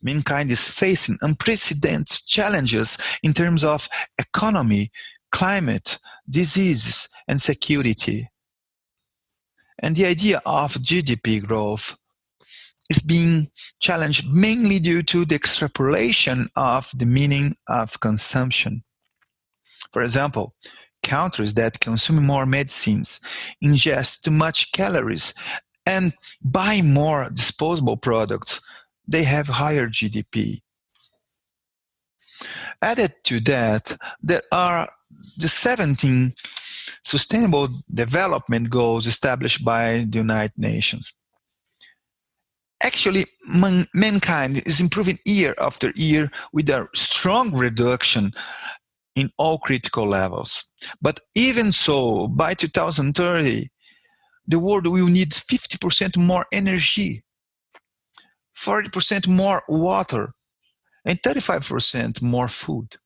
Mankind is facing unprecedented challenges in terms of economy, climate, diseases, and security. And the idea of GDP growth is being challenged mainly due to the extrapolation of the meaning of consumption. For example, countries that consume more medicines, ingest too much calories, and buy more disposable products, they have higher GDP. Added to that, there are the 17 Sustainable Development Goals established by the United Nations. Actually, mankind is improving year after year with a strong reduction in all critical levels. But even so, by 2030, the world will need 50% more energy, 40% more water, and 35% more food.